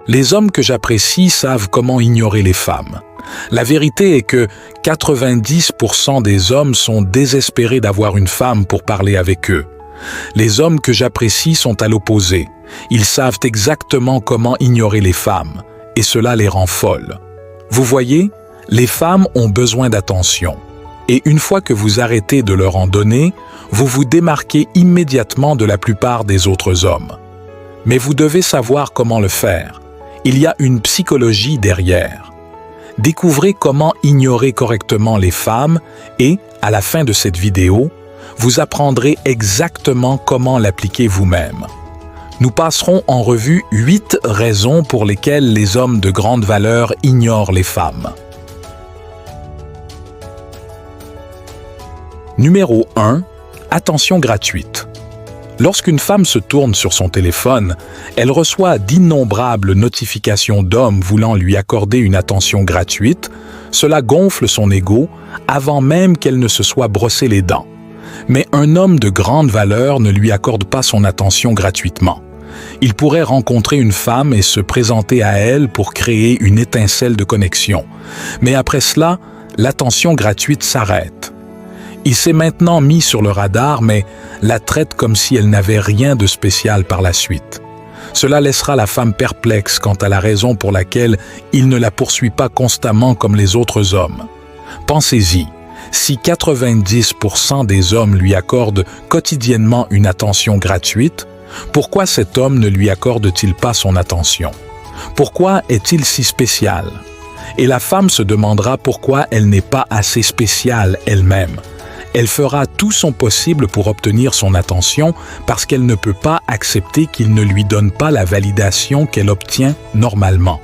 Les hommes que j'apprécie savent comment ignorer les femmes. La vérité est que 90% des hommes sont désespérés d'avoir une femme pour parler avec eux. Les hommes que j'apprécie sont à l'opposé. Ils savent exactement comment ignorer les femmes, et cela les rend folles. Vous voyez, les femmes ont besoin d'attention. Et une fois que vous arrêtez de leur en donner, vous vous démarquez immédiatement de la plupart des autres hommes. Mais vous devez savoir comment le faire. Il y a une psychologie derrière. Découvrez comment ignorer correctement les femmes et, à la fin de cette vidéo, vous apprendrez exactement comment l'appliquer vous-même. Nous passerons en revue 8 raisons pour lesquelles les hommes de grande valeur ignorent les femmes. Numéro 1. Attention gratuite. Lorsqu'une femme se tourne sur son téléphone, elle reçoit d'innombrables notifications d'hommes voulant lui accorder une attention gratuite. Cela gonfle son ego avant même qu'elle ne se soit brossé les dents. Mais un homme de grande valeur ne lui accorde pas son attention gratuitement. Il pourrait rencontrer une femme et se présenter à elle pour créer une étincelle de connexion. Mais après cela, l'attention gratuite s'arrête. Il s'est maintenant mis sur le radar, mais la traite comme si elle n'avait rien de spécial par la suite. Cela laissera la femme perplexe quant à la raison pour laquelle il ne la poursuit pas constamment comme les autres hommes. Pensez-y, si 90% des hommes lui accordent quotidiennement une attention gratuite, pourquoi cet homme ne lui accorde-t-il pas son attention? Pourquoi est-il si spécial? Et la femme se demandera pourquoi elle n'est pas assez spéciale elle-même. Elle fera tout son possible pour obtenir son attention parce qu'elle ne peut pas accepter qu'il ne lui donne pas la validation qu'elle obtient normalement.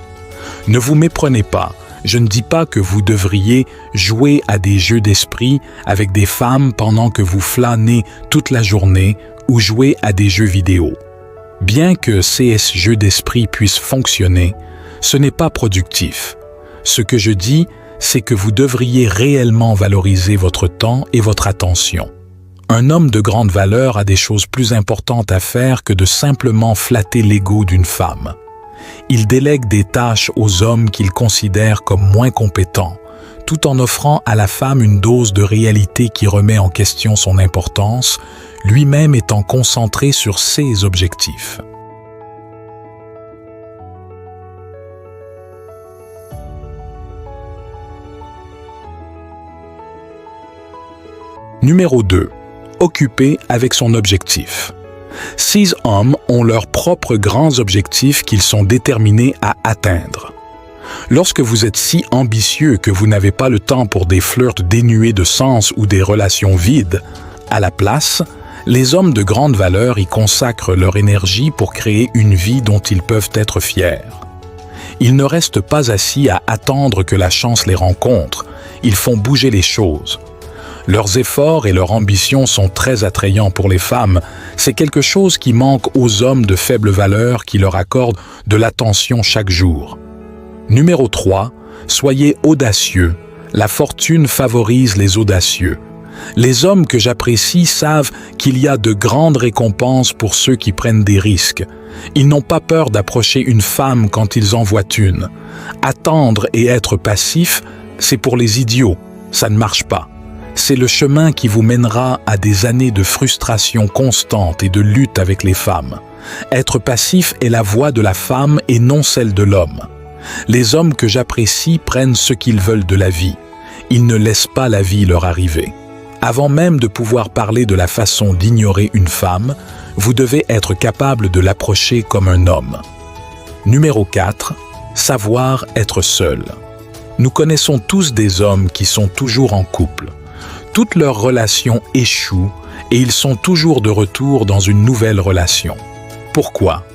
Ne vous méprenez pas, je ne dis pas que vous devriez jouer à des jeux d'esprit avec des femmes pendant que vous flânez toute la journée ou jouer à des jeux vidéo. Bien que ces jeux d'esprit puissent fonctionner, ce n'est pas productif. Ce que je dis, c'est que vous devriez réellement valoriser votre temps et votre attention. Un homme de grande valeur a des choses plus importantes à faire que de simplement flatter l'ego d'une femme. Il délègue des tâches aux hommes qu'il considère comme moins compétents, tout en offrant à la femme une dose de réalité qui remet en question son importance, lui-même étant concentré sur ses objectifs. Numéro 2. Occupé avec son objectif. Ces hommes ont leurs propres grands objectifs qu'ils sont déterminés à atteindre. Lorsque vous êtes si ambitieux que vous n'avez pas le temps pour des flirts dénués de sens ou des relations vides, à la place, les hommes de grande valeur y consacrent leur énergie pour créer une vie dont ils peuvent être fiers. Ils ne restent pas assis à attendre que la chance les rencontre, ils font bouger les choses. Leurs efforts et leur ambition sont très attrayants pour les femmes. C'est quelque chose qui manque aux hommes de faible valeur qui leur accordent de l'attention chaque jour. Numéro 3. Soyez audacieux. La fortune favorise les audacieux. Les hommes que j'apprécie savent qu'il y a de grandes récompenses pour ceux qui prennent des risques. Ils n'ont pas peur d'approcher une femme quand ils en voient une. Attendre et être passif, c'est pour les idiots. Ça ne marche pas. C'est le chemin qui vous mènera à des années de frustration constante et de lutte avec les femmes. Être passif est la voie de la femme et non celle de l'homme. Les hommes que j'apprécie prennent ce qu'ils veulent de la vie. Ils ne laissent pas la vie leur arriver. Avant même de pouvoir parler de la façon d'ignorer une femme, vous devez être capable de l'approcher comme un homme. Numéro 4. Savoir être seul. Nous connaissons tous des hommes qui sont toujours en couple. Toutes leurs relations échouent et ils sont toujours de retour dans une nouvelle relation. Pourquoi?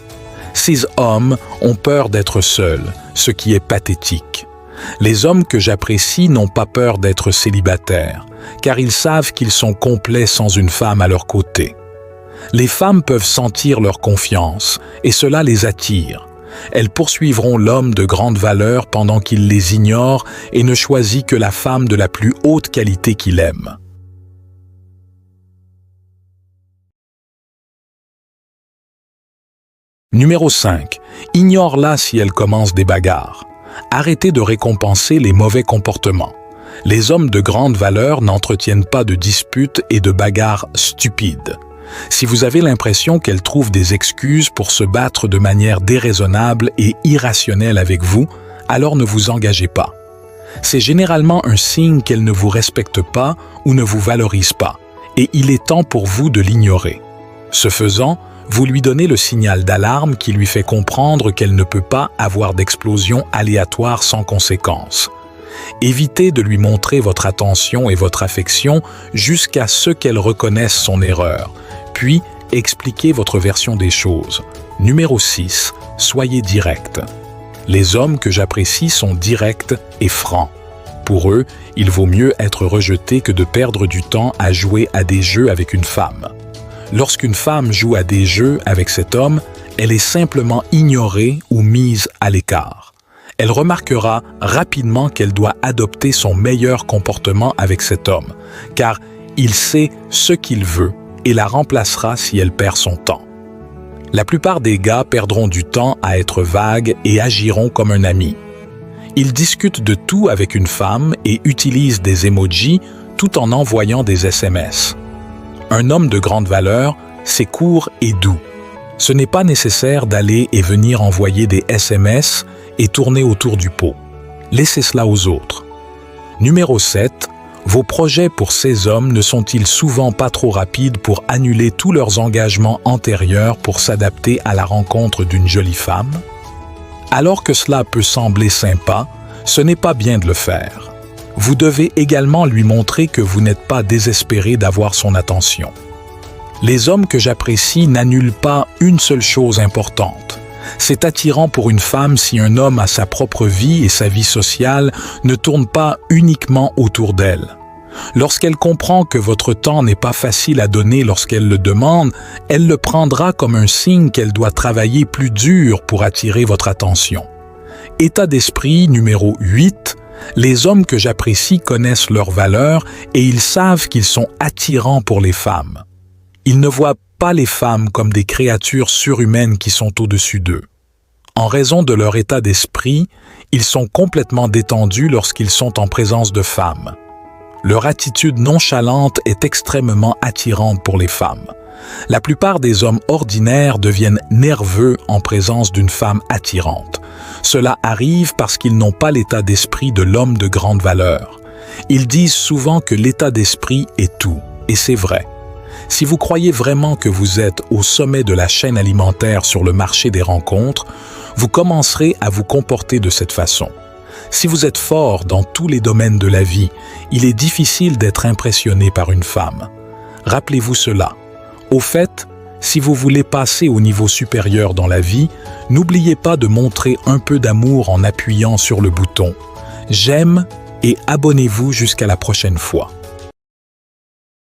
Ces hommes ont peur d'être seuls, ce qui est pathétique. Les hommes que j'apprécie n'ont pas peur d'être célibataires, car ils savent qu'ils sont complets sans une femme à leur côté. Les femmes peuvent sentir leur confiance et cela les attire. Elles poursuivront l'homme de grande valeur pendant qu'il les ignore et ne choisit que la femme de la plus haute qualité qu'il aime. Numéro 5. Ignore-la si elle commence des bagarres. Arrêtez de récompenser les mauvais comportements. Les hommes de grande valeur n'entretiennent pas de disputes et de bagarres stupides. Si vous avez l'impression qu'elle trouve des excuses pour se battre de manière déraisonnable et irrationnelle avec vous, alors ne vous engagez pas. C'est généralement un signe qu'elle ne vous respecte pas ou ne vous valorise pas, et il est temps pour vous de l'ignorer. Ce faisant, vous lui donnez le signal d'alarme qui lui fait comprendre qu'elle ne peut pas avoir d'explosion aléatoire sans conséquence. Évitez de lui montrer votre attention et votre affection jusqu'à ce qu'elle reconnaisse son erreur, puis expliquez votre version des choses. Numéro 6. Soyez direct. Les hommes que j'apprécie sont directs et francs. Pour eux, il vaut mieux être rejeté que de perdre du temps à jouer à des jeux avec une femme. Lorsqu'une femme joue à des jeux avec cet homme, elle est simplement ignorée ou mise à l'écart. Elle remarquera rapidement qu'elle doit adopter son meilleur comportement avec cet homme, car il sait ce qu'il veut et la remplacera si elle perd son temps. La plupart des gars perdront du temps à être vagues et agiront comme un ami. Ils discutent de tout avec une femme et utilisent des emojis tout en envoyant des SMS. Un homme de grande valeur, c'est court et doux. Ce n'est pas nécessaire d'aller et venir envoyer des SMS et tourner autour du pot. Laissez cela aux autres. Numéro 7. Vos projets pour ces hommes ne sont-ils souvent pas trop rapides pour annuler tous leurs engagements antérieurs pour s'adapter à la rencontre d'une jolie femme? Alors que cela peut sembler sympa, ce n'est pas bien de le faire. Vous devez également lui montrer que vous n'êtes pas désespéré d'avoir son attention. Les hommes que j'apprécie n'annulent pas une seule chose importante. C'est attirant pour une femme si un homme a sa propre vie et sa vie sociale ne tourne pas uniquement autour d'elle. Lorsqu'elle comprend que votre temps n'est pas facile à donner lorsqu'elle le demande, elle le prendra comme un signe qu'elle doit travailler plus dur pour attirer votre attention. État d'esprit numéro 8. Les hommes que j'apprécie connaissent leurs valeurs et ils savent qu'ils sont attirants pour les femmes. Ils ne voient pas les femmes comme des créatures surhumaines qui sont au-dessus d'eux. En raison de leur état d'esprit, ils sont complètement détendus lorsqu'ils sont en présence de femmes. Leur attitude nonchalante est extrêmement attirante pour les femmes. La plupart des hommes ordinaires deviennent nerveux en présence d'une femme attirante. Cela arrive parce qu'ils n'ont pas l'état d'esprit de l'homme de grande valeur. Ils disent souvent que l'état d'esprit est tout, et c'est vrai. Si vous croyez vraiment que vous êtes au sommet de la chaîne alimentaire sur le marché des rencontres, vous commencerez à vous comporter de cette façon. Si vous êtes fort dans tous les domaines de la vie, il est difficile d'être impressionné par une femme. Rappelez-vous cela. Au fait, si vous voulez passer au niveau supérieur dans la vie, n'oubliez pas de montrer un peu d'amour en appuyant sur le bouton « J'aime » et abonnez-vous jusqu'à la prochaine fois.